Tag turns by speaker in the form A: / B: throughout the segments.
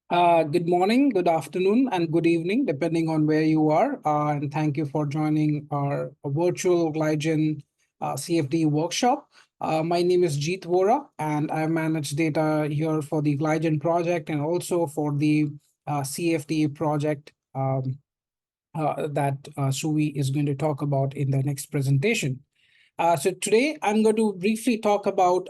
A: Good morning, good afternoon, and good evening, depending on where you are. And thank you for joining our virtual GlyGen CFD workshop. My name is Jeet Vora, and I manage data here for the GlyGen project and also for the CFD project that Suvi is going to talk about in the next presentation. So today I'm going to briefly talk about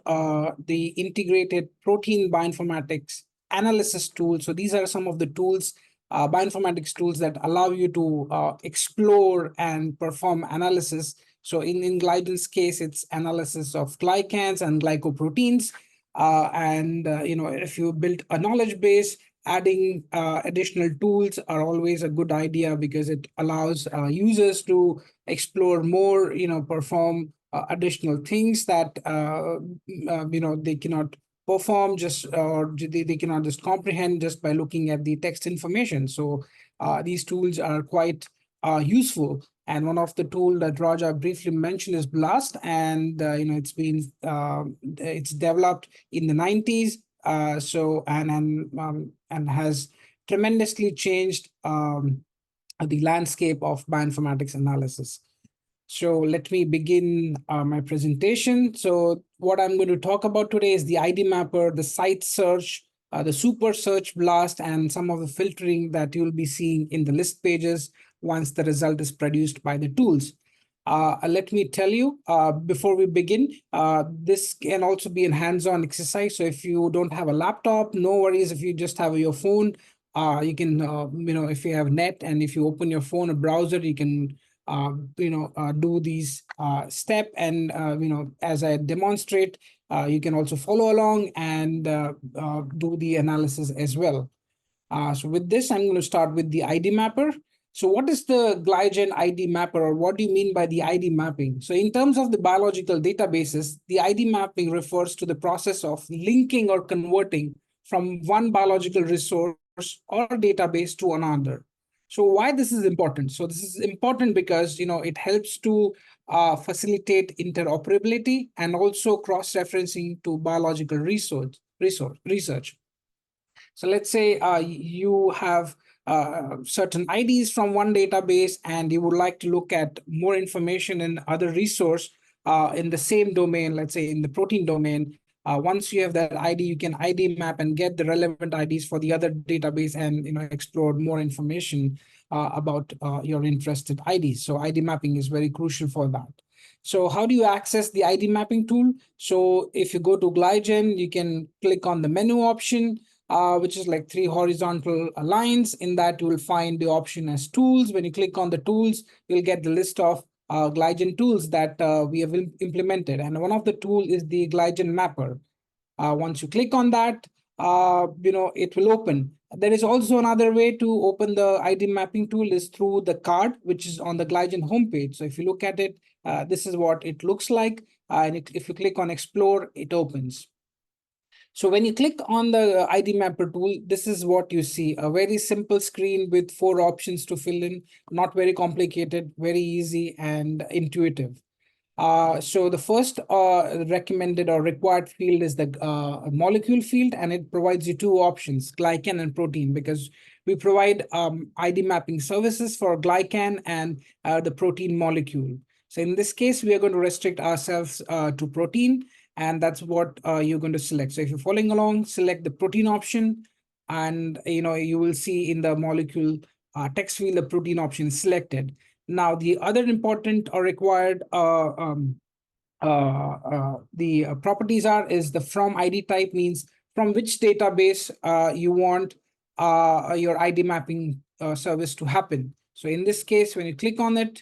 A: the integrated protein bioinformatics analysis tool. So these are some of the tools, bioinformatics tools that allow you to explore and perform analysis. So in GlyGen's case, it's analysis of glycans and glycoproteins. If you build a knowledge base, adding additional tools are always a good idea because it allows users to explore more, perform additional things that they cannot perform just or they cannot just comprehend just by looking at the text information. So these tools are quite useful. And one of the tool that Raja briefly mentioned is Blast, and it's developed in the 90s. And has tremendously changed the landscape of bioinformatics analysis. So let me begin my presentation. So what I'm going to talk about today is the ID mapper, the site search, the Supersearch Blast, and some of the filtering that you'll be seeing in the list pages once the result is produced by the tools. Let me tell you, before we begin, this can also be a hands-on exercise. So if you don't have a laptop, no worries. If you just have your phone, you can, if you have net and if you open your phone, a browser, you can do these step and as I demonstrate, you can also follow along and do the analysis as well. So with this, I'm going to start with the ID mapper. So what is the GlyGen ID mapper, or what do you mean by the ID mapping? So in terms of the biological databases, the ID mapping refers to the process of linking or converting from one biological resource or database to another. So why this is important? So this is important because it helps to facilitate interoperability and also cross-referencing to biological research. So let's say you have certain IDs from one database and you would like to look at more information in other resource in the same domain, let's say in the protein domain. Once you have that ID, you can ID map and get the relevant IDs for the other database and explore more information about your interested IDs. So ID mapping is very crucial for that. So how do you access the ID mapping tool? So if you go to GlyGen, you can click on the menu option, which is like three horizontal lines. In that, you will find the option as tools. When you click on the tools, you'll get the list of GlyGen tools that we have implemented. And one of the tool is the GlyGen mapper. Once you click on that, it will open. There is also another way to open the ID mapping tool is through the card, which is on the GlyGen homepage. So if you look at it, this is what it looks like. If you click on explore, it opens. So when you click on the ID mapper tool, this is what you see, a very simple screen with 4 options to fill in, not very complicated, very easy and intuitive. So the first recommended or required field is the molecule field, and it provides you 2 options, glycan and protein, because we provide ID mapping services for glycan and the protein molecule. So in this case, we are going to restrict ourselves to protein, and that's what you're going to select. So if you're following along, select the protein option, and you will see in the molecule text field, the protein option is selected. Now, the other important or required the properties is the from ID type, means from which database you want your ID mapping service to happen. So in this case, when you click on it,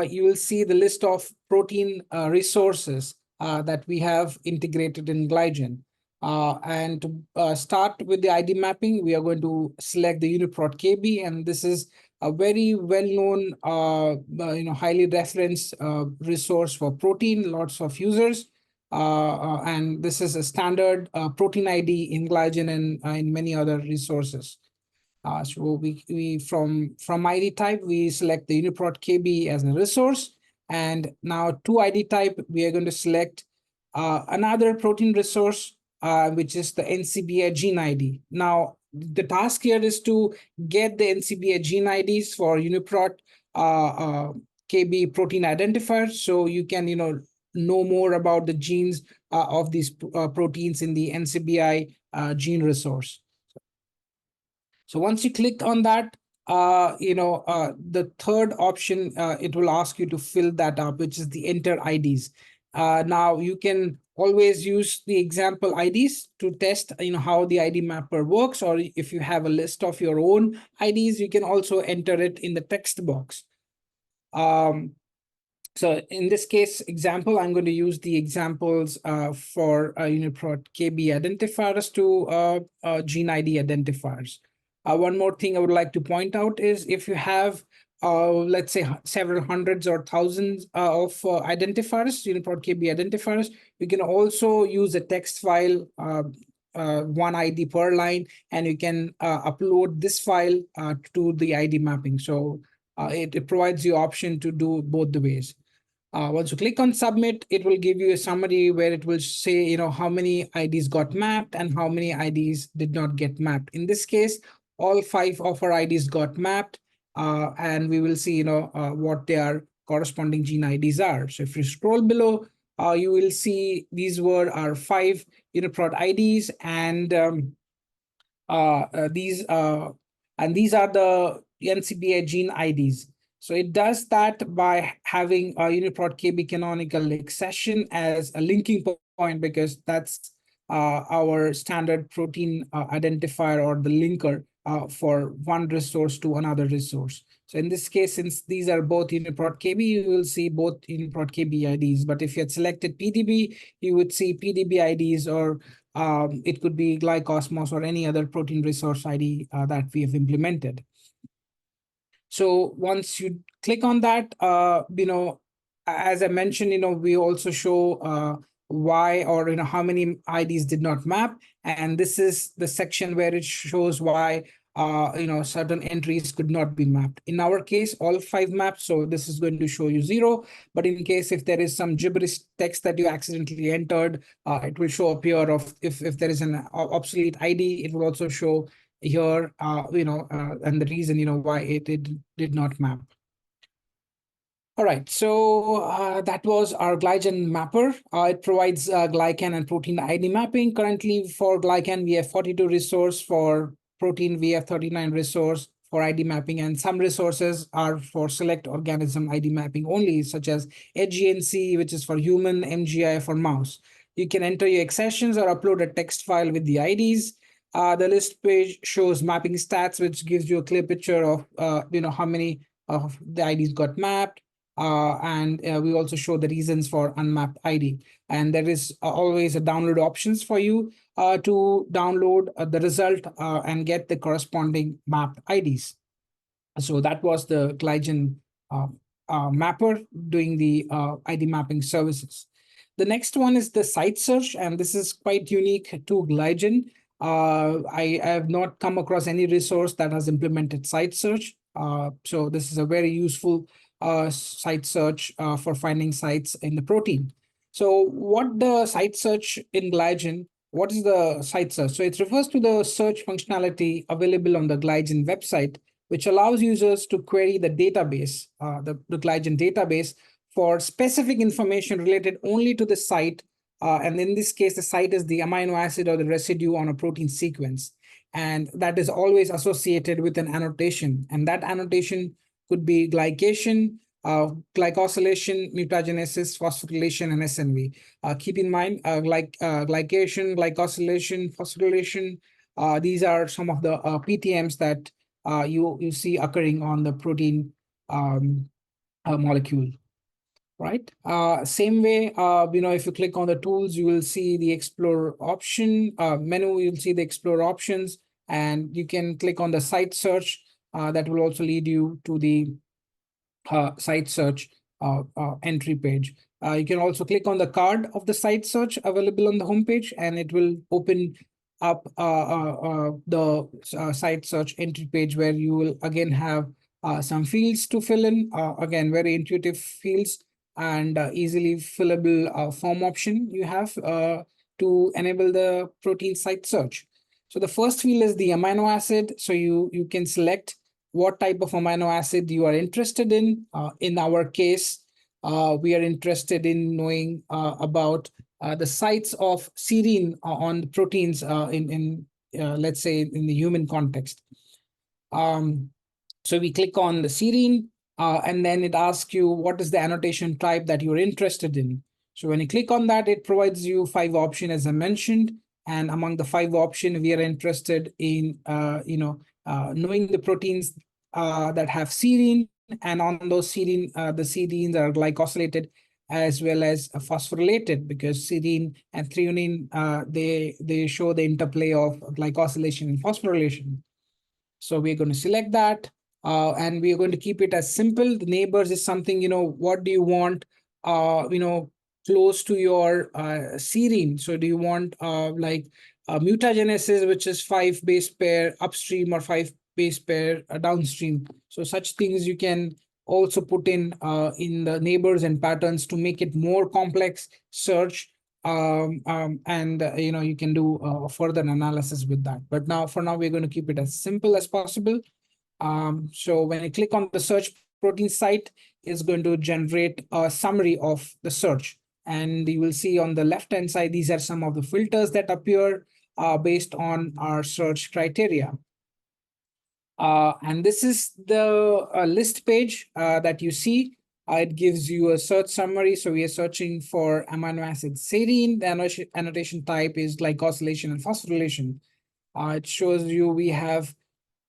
A: you will see the list of protein resources that we have integrated in GlyGen. And to start with the ID mapping, we are going to select the UniProt KB, and this is a very well-known, highly referenced resource for protein, lots of users. And this is a standard protein ID in GlyGen and in many other resources. So we from ID type, we select the UniProt KB as a resource. And now to ID type, we are going to select another protein resource, which is the NCBI gene ID. Now, the task here is to get the NCBI gene IDs for UniProt KB protein identifiers, so you can know more about the genes of these proteins in the NCBI gene resource. So once you click on that, the third option, it will ask you to fill that up, which is the enter IDs. Now you can always use the example IDs to test, how the ID mapper works, or if you have a list of your own IDs, you can also enter it in the text box. So in this case example, I'm going to use the examples for UniProt KB identifiers to gene ID identifiers. One more thing I would like to point out is if you have, let's say, several hundreds or thousands of identifiers, UniProt KB identifiers, you can also use a text file, one ID per line, and you can upload this file to the ID mapping. So it provides you option to do both the ways. Once you click on submit, it will give you a summary where it will say, how many IDs got mapped and how many IDs did not get mapped. In this case, all 5 of our IDs got mapped, and we will see, what their corresponding gene IDs are. So if you scroll below, you will see these were our 5 UniProt IDs, and these are the NCBI gene IDs. So it does that by having a UniProt KB canonical accession as a linking point, because that's our standard protein identifier, or the linker for one resource to another resource. So in this case, since these are both UniProt KB, you will see both UniProt KB IDs. But if you had selected PDB, you would see PDB IDs, or it could be glycosmos or any other protein resource ID that we have implemented. So once you click on that, as I mentioned, we also show why, or how many IDs did not map, and this is the section where it shows why certain entries could not be mapped. In our case, all 5 maps, so this is going to show you 0. But in case if there is some gibberish text that you accidentally entered, it will show up here. Of if there is an obsolete ID, it will also show here, and the reason, why it did not map. All right, so that was our GlyGen mapper. It provides glycan and protein ID mapping. Currently for glycan, we have 42 resource. For protein, we have 39 resource for ID mapping, and some resources are for select organism ID mapping only, such as HGNC, which is for human, MGI for mouse. You can enter your accessions or upload a text file with the IDs. The list page shows mapping stats, which gives you a clear picture of how many of the IDs got mapped. And we also show the reasons for unmapped ID. And there is always a download options for you to download the result and get the corresponding mapped IDs. So that was the GlyGen mapper doing the ID mapping services. The next one is the site search, and this is quite unique to GlyGen. I have not come across any resource that has implemented site search. So this is a very useful site search for finding sites in the protein. So what the site search in GlyGen, what is the site search? So it refers to the search functionality available on the GlyGen website, which allows users to query the database, the GlyGen database, for specific information related only to the site. And in this case, the site is the amino acid or the residue on a protein sequence. And that is always associated with an annotation. And that annotation could be glycation, glycosylation, mutagenesis, phosphorylation, and SNV. Keep in mind, glycation, glycosylation, phosphorylation, these are some of the PTMs that you see occurring on the protein molecule. Right. Same way, if you click on the tools, you will see the explore option menu. You'll see the explore options, and you can click on the site search. That will also lead you to the site search entry page. You can also click on the card of the site search available on the homepage, and it will open up the site search entry page, where you will again have some fields to fill in. Again, very intuitive fields and easily fillable form option you have to enable the protein site search. So the first field is the amino acid. So you can select what type of amino acid you are interested in. In our case, we are interested in knowing about the sites of serine on the proteins in let's say in the human context. Um, so we click on the serine, and then it asks you what is the annotation type that you're interested in. So when you click on that, it provides you 5 options, as I mentioned. And among the 5 options, we are interested in knowing the proteins that have serine, and on those serine, the serines are glycosylated as well as phosphorylated, because serine and threonine they show the interplay of glycosylation and phosphorylation. So we're going to select that, and we are going to keep it as simple. The neighbors is something, what do you want, close to your serine? So do you want like mutagenesis, which is 5 base pair upstream or 5 base pair downstream? So such things you can also put in the neighbors and patterns to make it more complex search. And you can do further analysis with that. But for now, we're going to keep it as simple as possible. So when you click on the search protein site, it's going to generate a summary of the search. And you will see on the left-hand side, these are some of the filters that appear based on our search criteria. And this is the list page that you see. It gives you a search summary. So we are searching for amino acid serine. The annotation type is glycosylation and phosphorylation. It shows you we have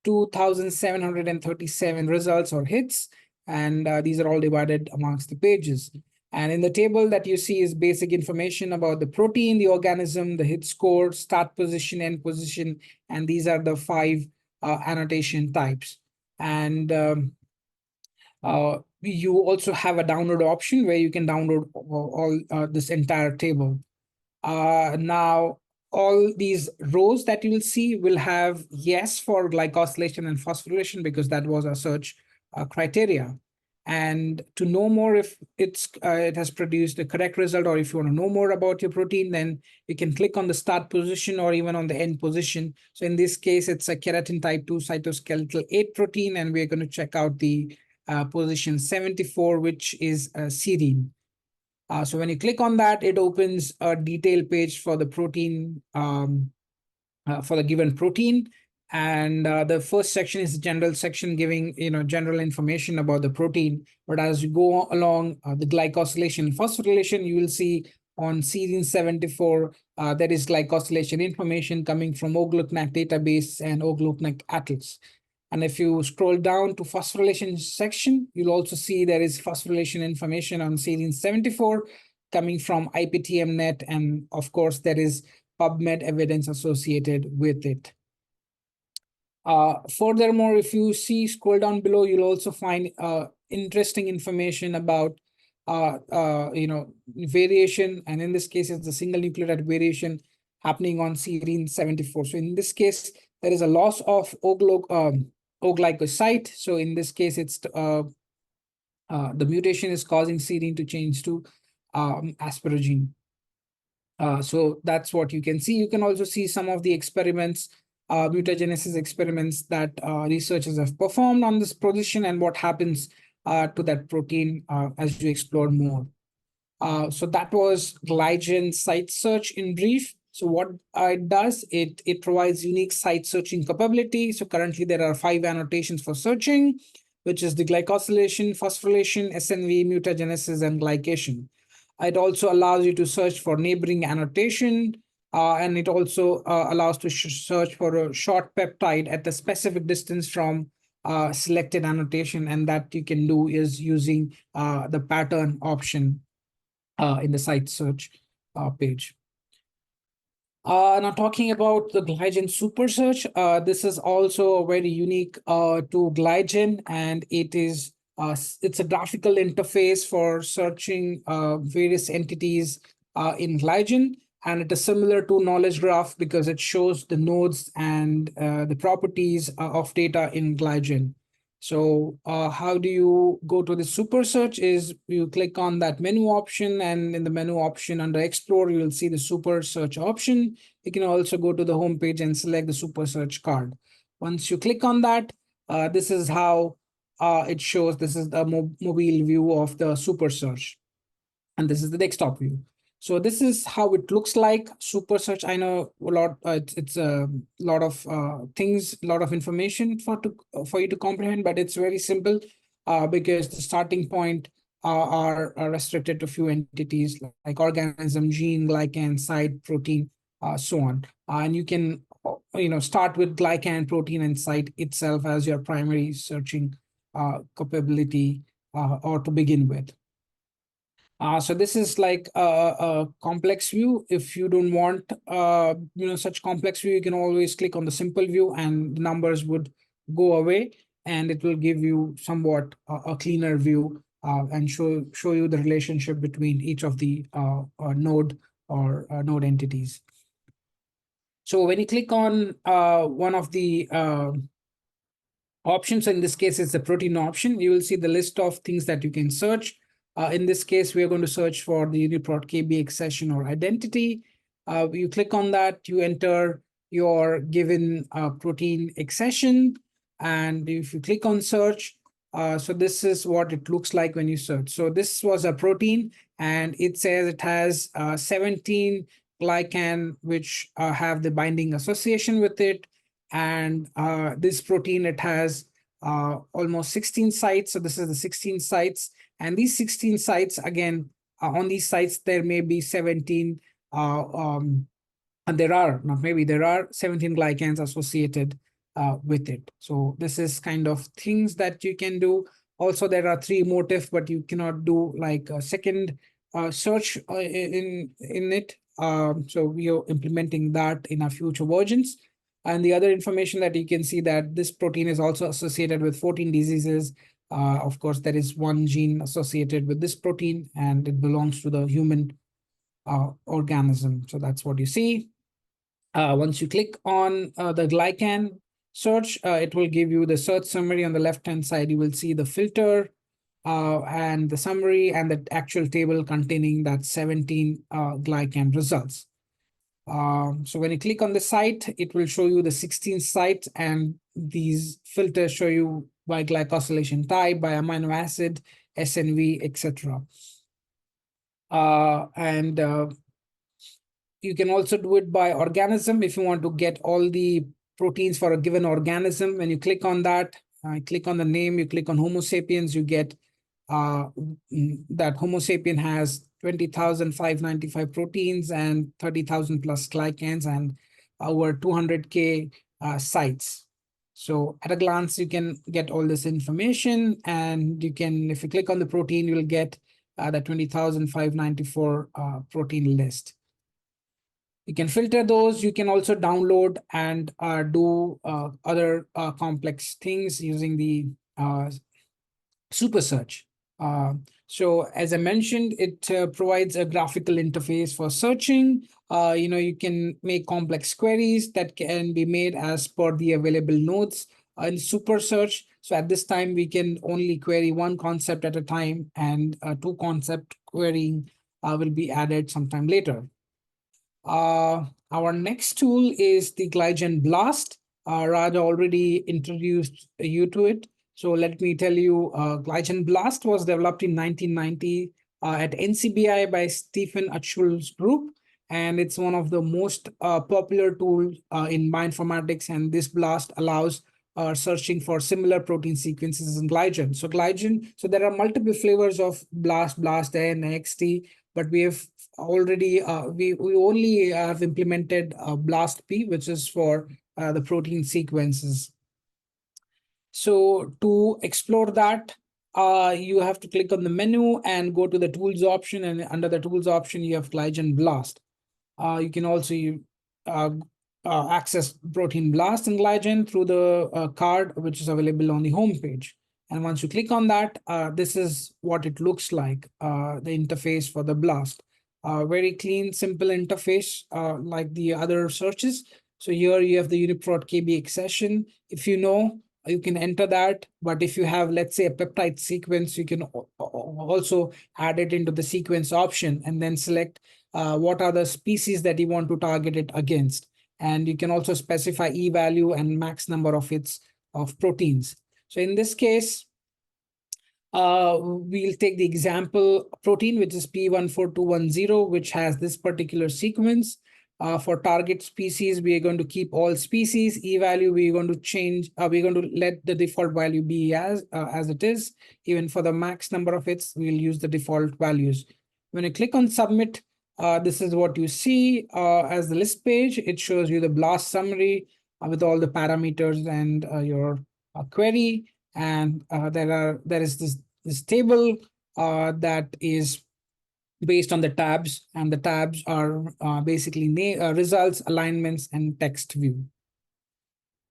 A: 2,737 results or hits, and these are all divided amongst the pages. And in the table that you see is basic information about the protein, the organism, the hit score, start position, end position, and these are the 5 annotation types. And you also have a download option where you can download all this entire table. Now, all these rows that you will see will have yes for glycosylation and phosphorylation, because that was our search criteria. And to know more if it has produced the correct result, or if you want to know more about your protein, then you can click on the start position or even on the end position. So in this case, it's a keratin type 2 cytoskeletal 8 protein, and we're going to check out the position 74, which is serine. So when you click on that, it opens a detailed page for the protein, for the given protein. And the first section is the general section, giving general information about the protein. But as you go along the glycosylation phosphorylation, you will see on serine 74 there is glycosylation information coming from OGLUCNAC database and OGLUCNAC atlas. And if you scroll down to phosphorylation section, you'll also see there is phosphorylation information on serine 74 coming from IPTMNet, and of course there is PubMed evidence associated with it. Furthermore, if you scroll down below, you'll also find interesting information about variation, and in this case, it's the single nucleotide variation happening on serine 74. So in this case, there is a loss of O-glycoside. So in this case, it's the mutation is causing serine to change to asparagine. So that's what you can see. You can also see some of the experiments, mutagenesis experiments that researchers have performed on this position, and what happens to that protein as you explore more. So that was GlyGen site search in brief. So what it does, it provides unique site searching capability. So currently there are 5 annotations for searching, which is the glycosylation, phosphorylation, SNV, mutagenesis, and glycation. It also allows you to search for neighboring annotation, and it also allows to search for a short peptide at a specific distance from selected annotation, and that you can do is using the pattern option in the site search page. Now talking about the GlyGen Supersearch, this is also very unique to GlyGen, and it's a graphical interface for searching various entities in GlyGen, and it is similar to knowledge graph because it shows the nodes and the properties of data in GlyGen. So how do you go to the super search is you click on that menu option, and in the menu option under explore, you will see the super search option. You can also go to the home page and select the super search card. Once you click on that, this is how it shows. This is the mobile view of the super search, and this is the desktop view. So this is how it looks like. Super search, I know a lot, it's a lot of things, a lot of information for you to comprehend, but it's very simple because the starting point are restricted to few entities like organism, gene, glycan, site, protein, so on. And you can start with glycan, protein, and site itself as your primary searching capability or to begin with. So this is like a complex view. If you don't want such complex view, you can always click on the simple view and the numbers would go away, and it will give you somewhat a cleaner view and show you the relationship between each of the node or node entities. So when you click on one of the options, in this case it's the protein option, you will see the list of things that you can search. In this case, we are going to search for the UniProt KB accession or identity. You click on that, you enter your given protein accession, and if you click on search, so this is what it looks like when you search. So this was a protein, and it says it has 17 glycan, which have the binding association with it. And this protein, it has almost 16 sites. So this is the 16 sites. And these 16 sites, again, on these sites, there may be 17, and there are, not maybe, there are 17 glycans associated with it. So this is kind of things that you can do. Also, there are 3 motifs, but you cannot do like a second search in it. So we are implementing that in our future versions. And the other information that you can see that this protein is also associated with 14 diseases. Of course, there is one gene associated with this protein, and it belongs to the human organism. So that's what you see. Once you click on the glycan search, it will give you the search summary. On the left-hand side, you will see the filter and the summary and the actual table containing that 17 glycan results. So when you click on the site, it will show you the 16 sites, and these filters show you by glycosylation type, by amino acid, SNV, etc. And you can also do it by organism if you want to get all the proteins for a given organism. When you click on that, click on the name, you click on Homo sapiens, you get that Homo sapien has 20,595 proteins and 30,000 plus glycans and over 200K sites. So at a glance, you can get all this information, and you can, if you click on the protein, you will get the 20,594 protein list. You can filter those. You can also download and do other complex things using the Supersearch. So as I mentioned, it provides a graphical interface for searching. You can make complex queries that can be made as per the available nodes in Supersearch. So at this time, we can only query one concept at a time, and 2 concept querying will be added sometime later. Our next tool is the GlyGen Blast. Raj already introduced you to it. So let me tell you, GlyGen Blast was developed in 1990 at NCBI by Stephen Achul's group, and it's one of the most popular tools in bioinformatics. And this blast allows searching for similar protein sequences in GlyGen. So there are multiple flavors of Blast, BlastN, XT, but we have already we only have implemented Blast P, which is for the protein sequences. So to explore that, you have to click on the menu and go to the tools option, and under the tools option, you have GlyGen Blast. You can also access Protein Blast and GlyGen through the card, which is available on the home page. And once you click on that, this is what it looks like, the interface for the Blast. Very clean, simple interface like the other searches. So here you have the UniProt KB accession. If you know, you can enter that. But if you have, let's say, a peptide sequence, you can also add it into the sequence option and then select what are the species that you want to target it against. And you can also specify e-value and max number of proteins. So in this case, we'll take the example protein, which is P14210, which has this particular sequence. For target species, we are going to keep all species. E-value, we're going to change, we're going to let the default value be as it is. Even for the max number of hits, we'll use the default values. When you click on submit, this is what you see as the list page. It shows you the blast summary with all the parameters and your query. And there is this table that is based on the tabs, and the tabs are basically results, alignments, and text view.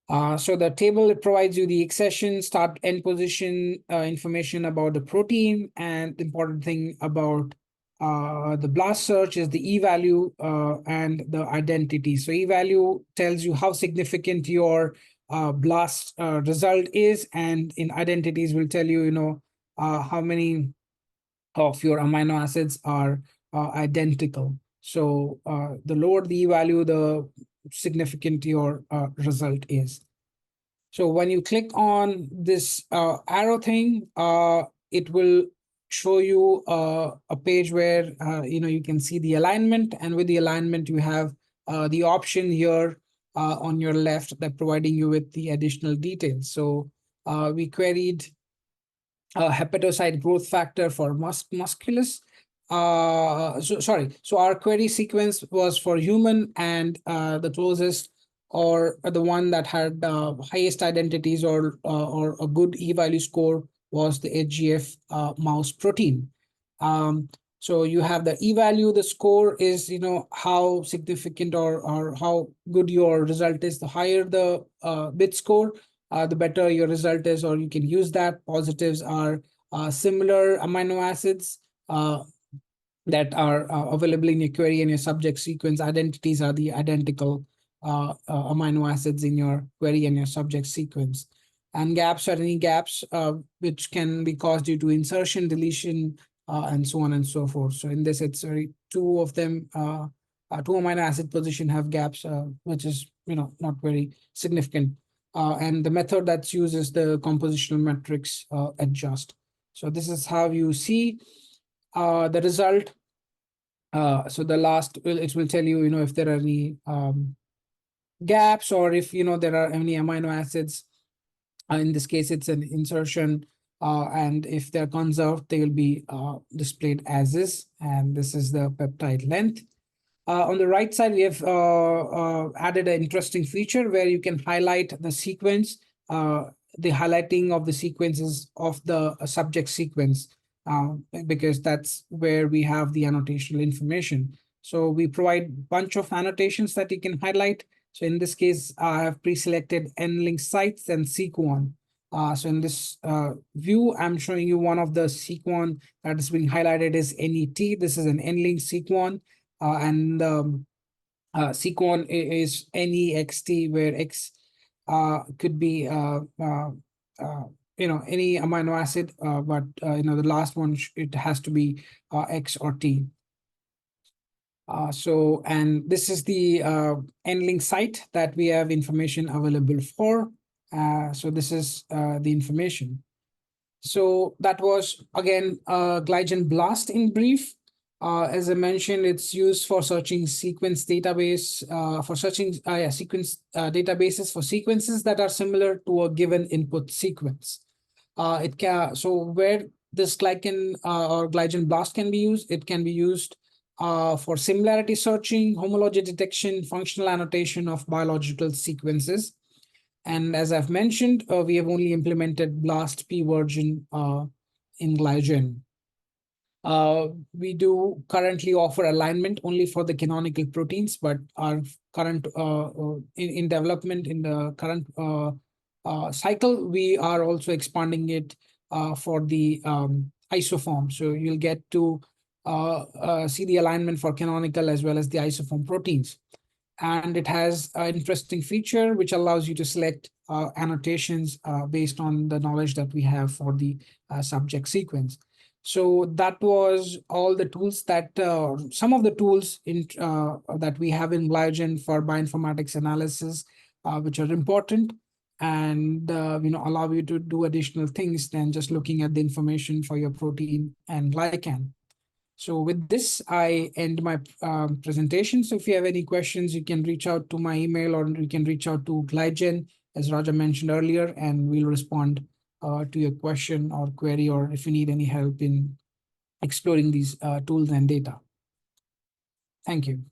A: So the table, it provides you the accession, start, end position information about the protein, and the important thing about the blast search is the e-value and the identity. So e-value tells you how significant your blast result is, and in identities will tell you, how many of your amino acids are identical. So the lower the e-value, the significant your result is. So when you click on this arrow thing, it will show you a page where you can see the alignment, and with the alignment you have the option here on your left that providing you with the additional details. So we queried hepatocyte growth factor for musculus. So our query sequence was for human, and the closest or the one that had highest identities or a good e-value score was the HGF mouse protein. So you have the e-value, the score is how significant or how good your result is. The higher the bit score, the better your result is, or you can use that. Positives are similar amino acids that are available in your query and your subject sequence. Identities are the identical amino acids in your query and your subject sequence. And gaps are any gaps which can be caused due to insertion, deletion, and so on and so forth. So in this, it's two of them, two amino acid position have gaps, which is not very significant. And the method that's used is the compositional matrix adjust. So this is how you see the result. So the last, it will tell you, if there are any gaps, or if there are any amino acids. In this case, it's an insertion, and if they're conserved, they will be displayed as is. And this is the peptide length. On the right side, we have added an interesting feature where you can highlight the sequence, the highlighting of the sequences of the subject sequence, because that's where we have the annotational information. So we provide a bunch of annotations that you can highlight. So in this case, I have pre-selected N-link sites and sequon. So in this view, I'm showing you one of the sequon that is being highlighted is NET. This is an N-link sequon. And sequon is NEXT, where X could be any amino acid, but the last one it has to be X or T. And this is the N-link site that we have information available for. So this is the information. So that was again GlyGen BLAST in brief. As I mentioned, it's used for searching sequence database, for searching sequence databases for sequences that are similar to a given input sequence. So where this glycan or GlyGen BLAST can be used, it can be used for similarity searching, homology detection, functional annotation of biological sequences. And as I've mentioned, we have only implemented BLAST P version in GlyGen. We do currently offer alignment only for the canonical proteins, but our current in development in the current cycle, we are also expanding it for the isoform. So you'll get to see the alignment for canonical as well as the isoform proteins. And it has an interesting feature which allows you to select annotations based on the knowledge that we have for the subject sequence. So that was all the tools that some of the tools that we have in GlyGen for bioinformatics analysis, which are important and allow you to do additional things than just looking at the information for your protein and glycan. So with this, I end my presentation. So if you have any questions, you can reach out to my email or you can reach out to GlyGen, as Raja mentioned earlier, and we'll respond to your question or query, or if you need any help in exploring these tools and data. Thank you.